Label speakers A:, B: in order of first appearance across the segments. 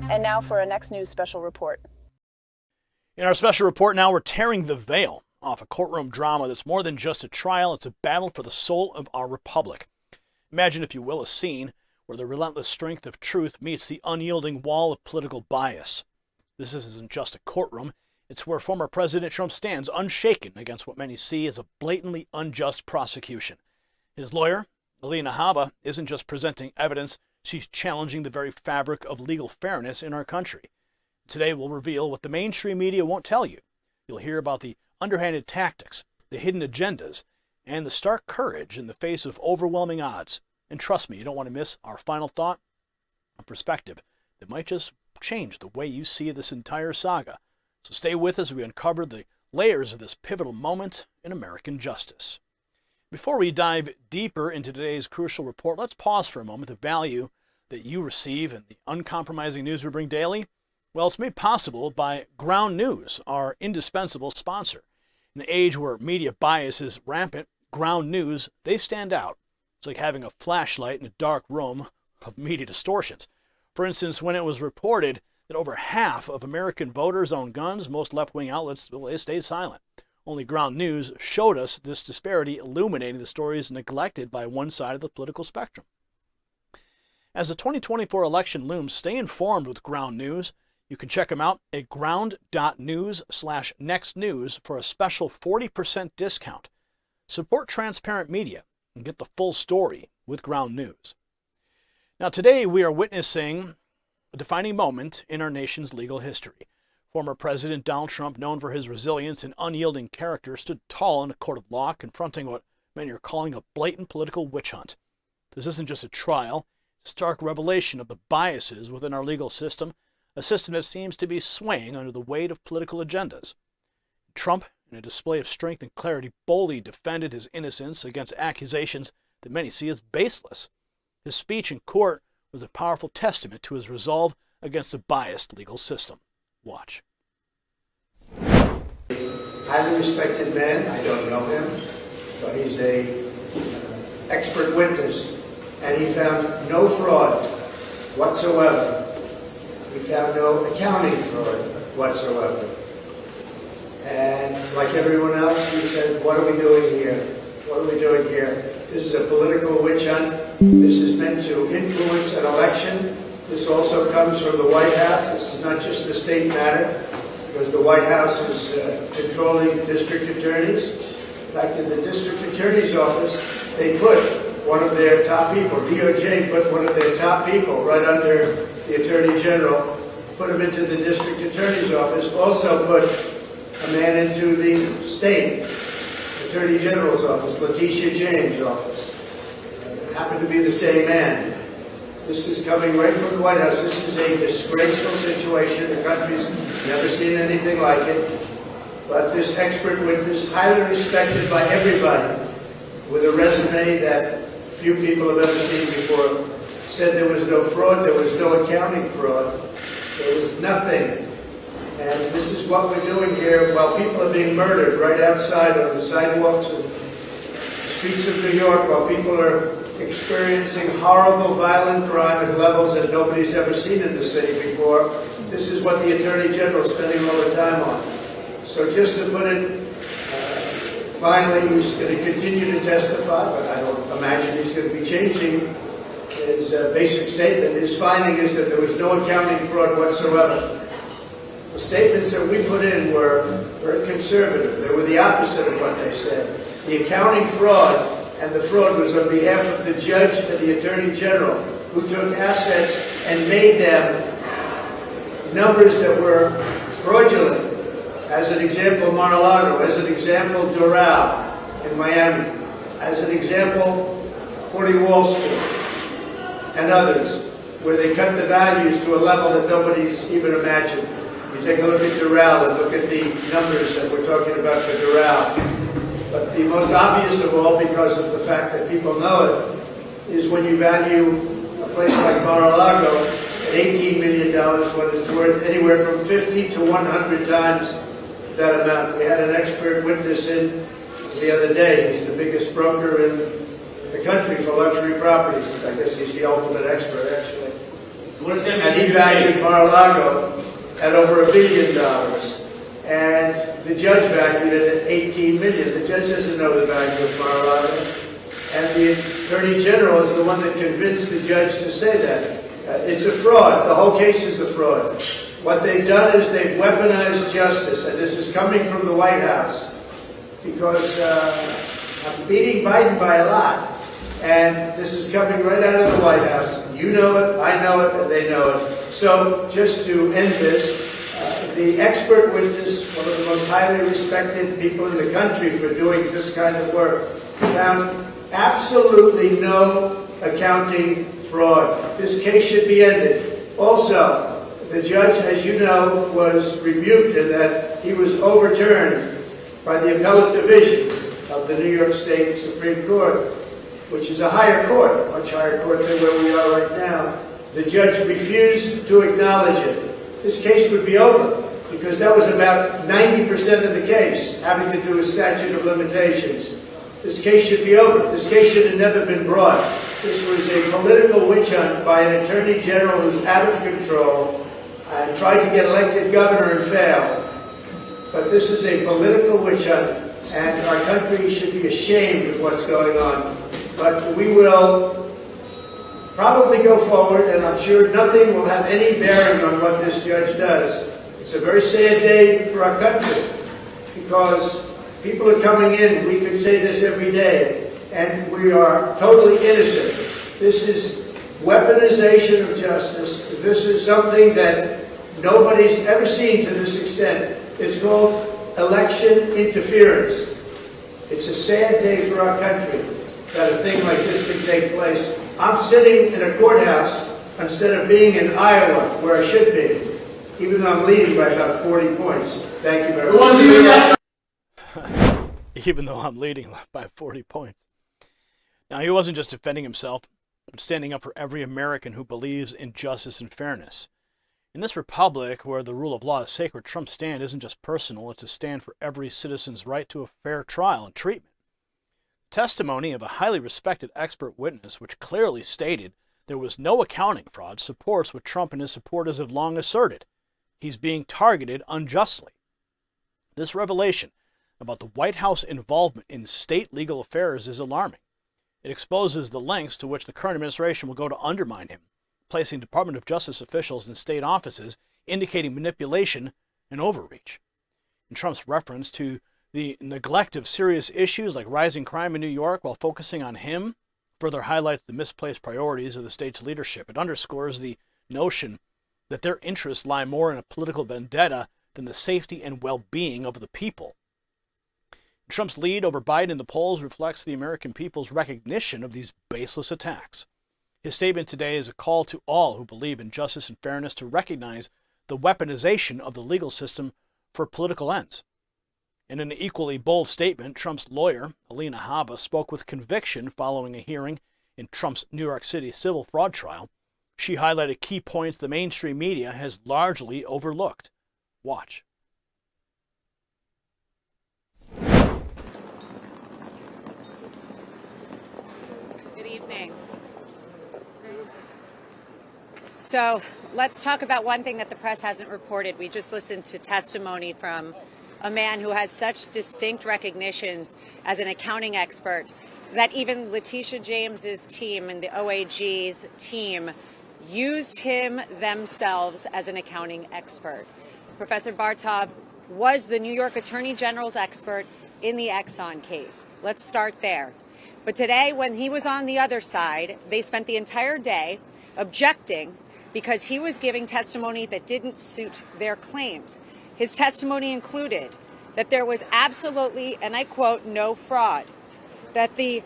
A: And now for our next news special report.
B: In our special report now, we're tearing the veil off a courtroom drama that's more than just a trial. It's a battle for the soul of our republic. Imagine, if you will, a scene where the relentless strength of truth meets the unyielding wall of political bias. This isn't just a courtroom. It's where former President Trump stands unshaken against what many see as a blatantly unjust prosecution. His lawyer, Alina Habba, isn't just presenting evidence, she's challenging the very fabric of legal fairness in our country. Today we'll reveal what the mainstream media won't tell you. You'll hear about the underhanded tactics, the hidden agendas, and the stark courage in the face of overwhelming odds. And trust me, you don't want to miss our final thought, a perspective that might just change the way you see this entire saga. So stay with us as we uncover the layers of this pivotal moment in American justice. Before we dive deeper into today's crucial report, let's pause for a moment. The value that you receive and the uncompromising news we bring daily, well, it's made possible by Ground News, our indispensable sponsor. In an age where media bias is rampant, Ground News, they stand out. It's like having a flashlight in a dark room of media distortions. For instance, when it was reported that over half of American voters own guns, most left-wing outlets, well, they stayed silent. Only Ground News showed us this disparity, illuminating the stories neglected by one side of the political spectrum. As the 2024 election looms, stay informed with Ground News. You can check them out at ground.news/nextnews for a special 40% discount. Support transparent media and get the full story with Ground News. Now, today we are witnessing a defining moment in our nation's legal history. Former President Donald Trump, known for his resilience and unyielding character, stood tall in a court of law, confronting what many are calling a blatant political witch hunt. This isn't just a trial, it's a stark revelation of the biases within our legal system, a system that seems to be swaying under the weight of political agendas. Trump, in a display of strength and clarity, boldly defended his innocence against accusations that many see as baseless. His speech in court was a powerful testament to his resolve against a biased legal system. Watch.
C: Highly respected man. I don't know him, but he's a expert witness, and he found no fraud whatsoever. He found no accounting fraud whatsoever. And like everyone else, he said, what are we doing here? What are we doing here? This is a political witch hunt. This is meant to influence an election. This also comes from the White House. This is not just a state matter, because the White House is controlling district attorneys. In fact, in the district attorney's office, they put one of their top people. DOJ put one of their top people right under the Attorney General, put him into the district attorney's office, also put a man into the state Attorney General's office, Letitia James' office. It happened to be the same man. This is coming right from the White House. This is a disgraceful situation. The country's never seen anything like it. But this expert witness, highly respected by everybody, with a resume that few people have ever seen before, said there was no fraud, there was no accounting fraud, there was nothing. And this is what we're doing here while people are being murdered right outside on the sidewalks and the streets of New York, while people are experiencing horrible, violent crime at levels that nobody's ever seen in the city before. This is what the Attorney General is spending all the time on. So just to put it, finally, he's going to continue to testify, but I don't imagine he's going to be changing his basic statement. His finding is that there was no accounting fraud whatsoever. The statements that we put in were very conservative. They were the opposite of what they said. The accounting fraud, and the fraud was on behalf of the judge and the Attorney General, who took assets and made them numbers that were fraudulent. As an example, Mar-a-Lago. As an example, Doral in Miami. As an example, 40 Wall Street and others, where they cut the values to a level that nobody's even imagined. You take a look at Doral and look at the numbers that we're talking about for Doral. But the most obvious of all, because of the fact that people know it, is when you value a place like Mar-a-Lago at $18 million when it's worth anywhere from 50 to 100 times that amount. We had an expert witness in the other day. He's the biggest broker in the the country for luxury properties. I guess he's the ultimate expert, actually.
D: What is that?
C: And he valued Mar-a-Lago at over $1 billion. And the judge valued it at $18 million. The judge doesn't know the value of Mar-a-Lago. And the Attorney General is the one that convinced the judge to say that. It's a fraud. The whole case is a fraud. What they've done is they've weaponized justice, and this is coming from the White House, because I'm beating Biden by a lot, and this is coming right out of the White House. You know it, I know it, and they know it. So just to end this, the expert witness, one of the most highly respected people in the country for doing this kind of work, found absolutely no accounting fraud. This case should be ended. Also, the judge, as you know, was rebuked in that he was overturned by the appellate division of the New York State Supreme Court, which is a higher court, a much higher court than where we are right now. The judge refused to acknowledge it. This case would be over, because that was about 90% of the case, having to do with statute of limitations. This case should be over. This case should have never been brought. This was a political witch hunt by an attorney general who's out of control and tried to get elected governor and failed. But this is a political witch hunt, and our country should be ashamed of what's going on. But we will probably go forward, and I'm sure nothing will have any bearing on what this judge does. It's a very sad day for our country, because people are coming in, we could say this every day, and we are totally innocent. This is weaponization of justice. This is something that nobody's ever seen to this extent. It's called election interference. It's a sad day for our country that a thing like this can take place. I'm sitting in a courthouse instead of being in Iowa, where I should be, even though I'm leading by about 40 points. Thank you very much.
B: Even though I'm leading by 40 points. Now, he wasn't just defending himself, but standing up for every American who believes in justice and fairness. In this republic, where the rule of law is sacred, Trump's stand isn't just personal, it's a stand for every citizen's right to a fair trial and treatment. Testimony of a highly respected expert witness, which clearly stated there was no accounting fraud, supports what Trump and his supporters have long asserted. He's being targeted unjustly. This revelation about the White House involvement in state legal affairs is alarming. It exposes the lengths to which the current administration will go to undermine him, placing Department of Justice officials in state offices, indicating manipulation and overreach. In Trump's reference to the neglect of serious issues like rising crime in New York while focusing on him further highlights the misplaced priorities of the state's leadership. It underscores the notion that their interests lie more in a political vendetta than the safety and well-being of the people. Trump's lead over Biden in the polls reflects the American people's recognition of these baseless attacks. His statement today is a call to all who believe in justice and fairness to recognize the weaponization of the legal system for political ends. In an equally bold statement, Trump's lawyer, Alina Habba, spoke with conviction following a hearing in Trump's New York City civil fraud trial. She highlighted key points the mainstream media has largely overlooked. Watch.
E: Good evening. So let's talk about one thing that the press hasn't reported. We just listened to testimony from a man who has such distinct recognitions as an accounting expert that even Letitia James's team and the OAG's team used him themselves as an accounting expert. Professor Bartov was the New York Attorney General's expert in the Exxon case. Let's start there. But today, when he was on the other side, they spent the entire day objecting because he was giving testimony that didn't suit their claims. His testimony included that there was absolutely, and I quote, no fraud, that the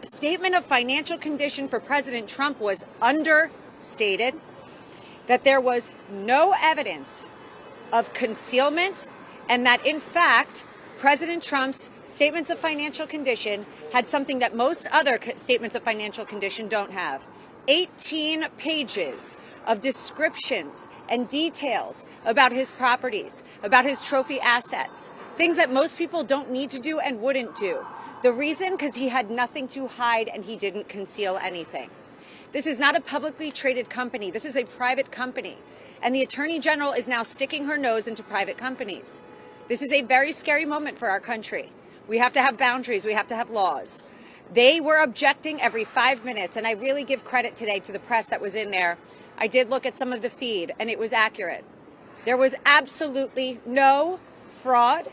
E: statement of financial condition for President Trump was understated, that there was no evidence of concealment, and that, in fact, President Trump's statements of financial condition had something that most other statements of financial condition don't have. 18 pages of descriptions and details about his properties, about his trophy assets, things that most people don't need to do and wouldn't do. The reason, because he had nothing to hide and he didn't conceal anything. This is not a publicly traded company. This is a private company. And the Attorney General is now sticking her nose into private companies. This is a very scary moment for our country. We have to have boundaries. We have to have laws. They were objecting every 5 minutes, and I really give credit today to the press that was in there. I did look at some of the feed, and it was accurate. There was absolutely no fraud.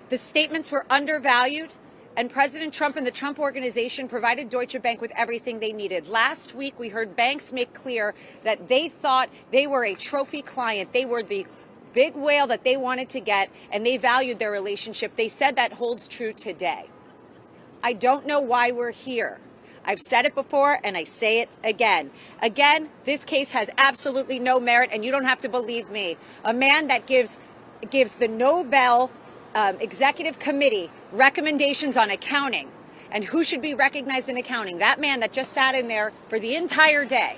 E: The statements were undervalued, and President Trump and the Trump Organization provided Deutsche Bank with everything they needed. Last week, we heard banks make clear that they thought they were a trophy client. They were the big whale that they wanted to get, and they valued their relationship. They said that holds true today. I don't know why we're here. I've said it before, and I say it again. Again, this case has absolutely no merit, and you don't have to believe me. A man that gives the Nobel Executive Committee recommendations on accounting and who should be recognized in accounting, that man that just sat in there for the entire day,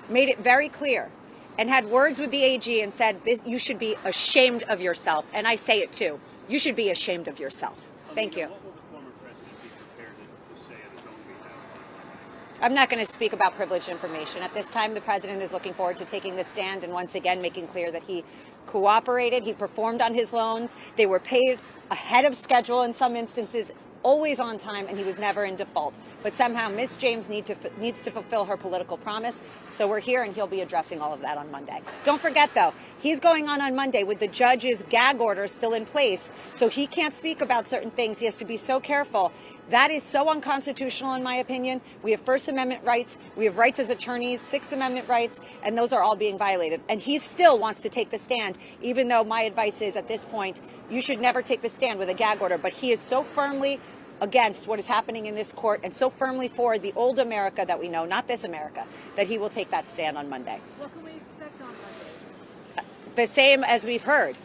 E: made it very clear and had words with the AG and said, you should be ashamed of yourself. And I say it too. You should be ashamed of yourself. Thank you. I'm not going to speak about privileged information. At this time, the president is looking forward to taking the stand and once again making clear that he cooperated, he performed on his loans, they were paid ahead of schedule in some instances, always on time, and he was never in default. But somehow Ms. James needs to fulfill her political promise, so we're here, and he'll be addressing all of that on Monday. Don't forget, though, he's going on Monday with the judge's gag order still in place, so he can't speak about certain things. He has to be so careful. That is so unconstitutional, in my opinion. We have First Amendment rights, we have rights as attorneys, Sixth Amendment rights, and those are all being violated. And he still wants to take the stand, even though my advice is, at this point, you should never take the stand with a gag order. But he is so firmly against what is happening in this court and so firmly for the old America that we know, not this America, that he will take that stand on Monday.
D: What can we expect on Monday?
E: The same as we've heard.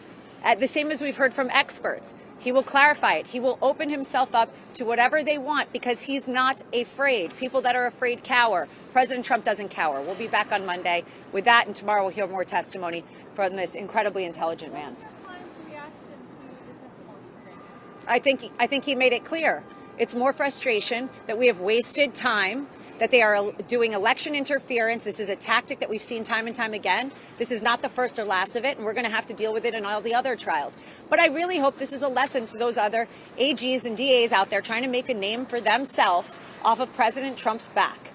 E: The same as we've heard from experts. He will clarify it. He will open himself up to whatever they want because he's not afraid. People that are afraid cower. President Trump doesn't cower. We'll be back on Monday with that, and tomorrow we'll hear more testimony from this incredibly intelligent man. I think he made it clear. It's more frustration that we have wasted time, that they are doing election interference. This is a tactic that we've seen time and time again. This is not the first or last of it, and we're going to have to deal with it in all the other trials. But I really hope this is a lesson to those other AGs and DAs out there trying to make a name for themselves off of President Trump's back.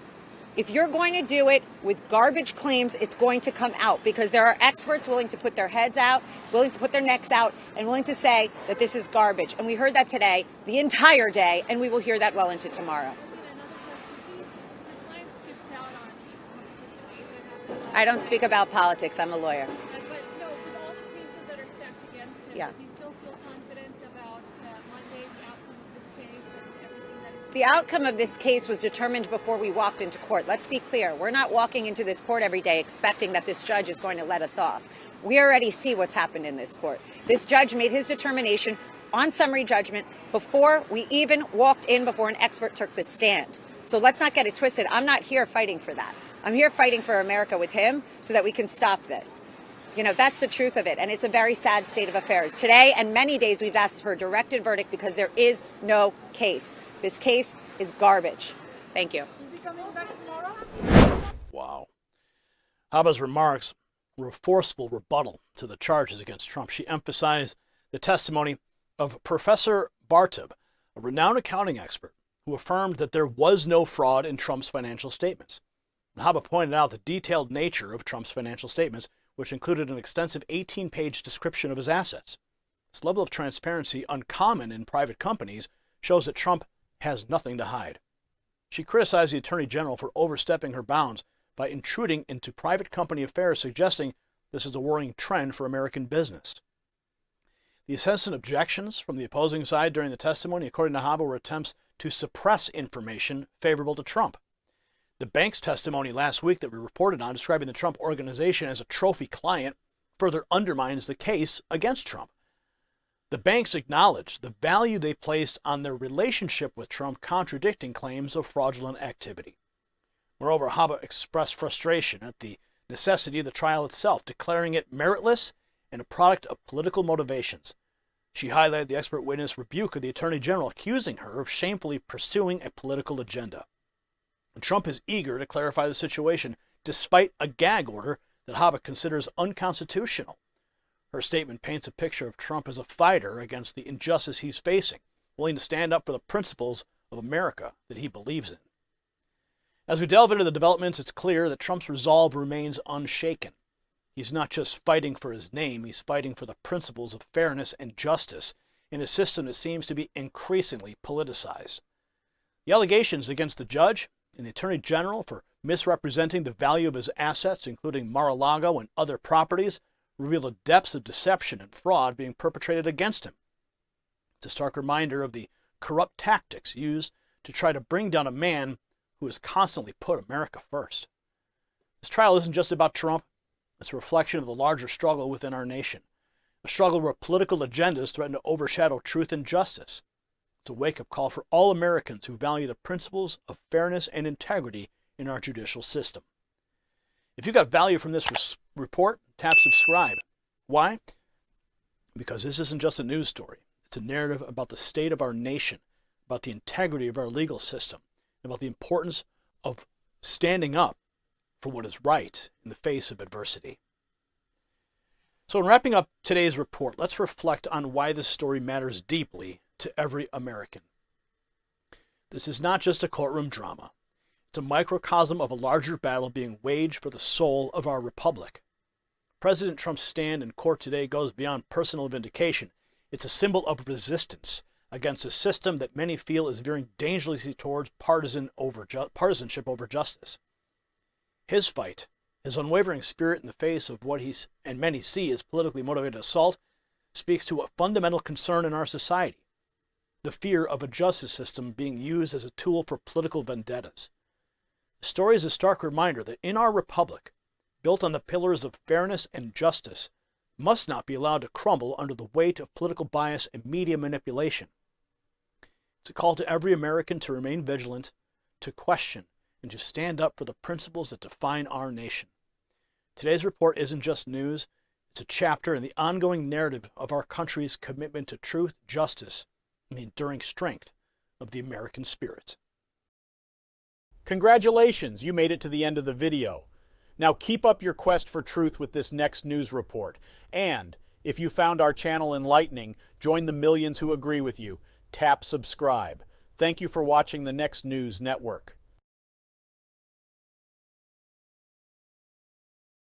E: If you're going to do it with garbage claims, it's going to come out because there are experts willing to put their heads out, willing to put their necks out, and willing to say that this is garbage. And we heard that today, the entire day, and we will hear that well into tomorrow. I don't speak about politics. I'm a lawyer.
D: But no, with all the cases that are stacked against him,
E: Yeah.
D: does he still feel confident about Monday, the outcome of this case and everything that is...
E: The outcome of this case was determined before we walked into court. Let's be clear. We're not walking into this court every day expecting that this judge is going to let us off. We already see what's happened in this court. This judge made his determination on summary judgment before we even walked in, before an expert took the stand. So let's not get it twisted. I'm not here fighting for that. I'm here fighting for America with him so that we can stop this. You know, that's the truth of it. And it's a very sad state of affairs. Today and many days we've asked for a directed verdict because there is no case. This case is garbage. Thank you.
D: Is he coming back tomorrow?
B: Wow. Habba's remarks were a forceful rebuttal to the charges against Trump. She emphasized the testimony of Professor Bartub, a renowned accounting expert, who affirmed that there was no fraud in Trump's financial statements. Habba pointed out the detailed nature of Trump's financial statements, which included an extensive 18-page description of his assets. This level of transparency, uncommon in private companies, shows that Trump has nothing to hide. She criticized the Attorney General for overstepping her bounds by intruding into private company affairs, suggesting this is a worrying trend for American business. The incessant objections from the opposing side during the testimony, according to Habba, were attempts to suppress information favorable to Trump. The bank's testimony last week that we reported on, describing the Trump Organization as a trophy client, further undermines the case against Trump. The banks acknowledged the value they placed on their relationship with Trump, contradicting claims of fraudulent activity. Moreover, Habba expressed frustration at the necessity of the trial itself, declaring it meritless and a product of political motivations. She highlighted the expert witness rebuke of the Attorney General, accusing her of shamefully pursuing a political agenda. And Trump is eager to clarify the situation, despite a gag order that Habba considers unconstitutional. Her statement paints a picture of Trump as a fighter against the injustice he's facing, willing to stand up for the principles of America that he believes in. As we delve into the developments, it's clear that Trump's resolve remains unshaken. He's not just fighting for his name, he's fighting for the principles of fairness and justice in a system that seems to be increasingly politicized. The allegations against the judge and the Attorney General for misrepresenting the value of his assets, including Mar-a-Lago and other properties, reveal the depths of deception and fraud being perpetrated against him. It's a stark reminder of the corrupt tactics used to try to bring down a man who has constantly put America first. This trial isn't just about Trump. It's a reflection of the larger struggle within our nation, a struggle where political agendas threaten to overshadow truth and justice. It's a wake-up call for all Americans who value the principles of fairness and integrity in our judicial system. If you got value from this report, tap subscribe. Why? Because this isn't just a news story. It's a narrative about the state of our nation, about the integrity of our legal system, and about the importance of standing up for what is right in the face of adversity. So in wrapping up today's report, let's reflect on why this story matters deeply to every American. This is not just a courtroom drama. It's a microcosm of a larger battle being waged for the soul of our republic. President Trump's stand in court today goes beyond personal vindication. It's a symbol of resistance against a system that many feel is veering dangerously towards partisanship over justice. His fight, his unwavering spirit in the face of what many see as politically motivated assault, speaks to a fundamental concern in our society: the fear of a justice system being used as a tool for political vendettas. The story is a stark reminder that in our republic, built on the pillars of fairness and justice, must not be allowed to crumble under the weight of political bias and media manipulation. It's a call to every American to remain vigilant, to question, and to stand up for the principles that define our nation. Today's report isn't just news, it's a chapter in the ongoing narrative of our country's commitment to truth, justice, and the enduring strength of the American spirit.
F: Congratulations, you made it to the end of the video. Now keep up your quest for truth with this next news report. And if you found our channel enlightening, join the millions who agree with you. Tap subscribe. Thank you for watching the Next News Network.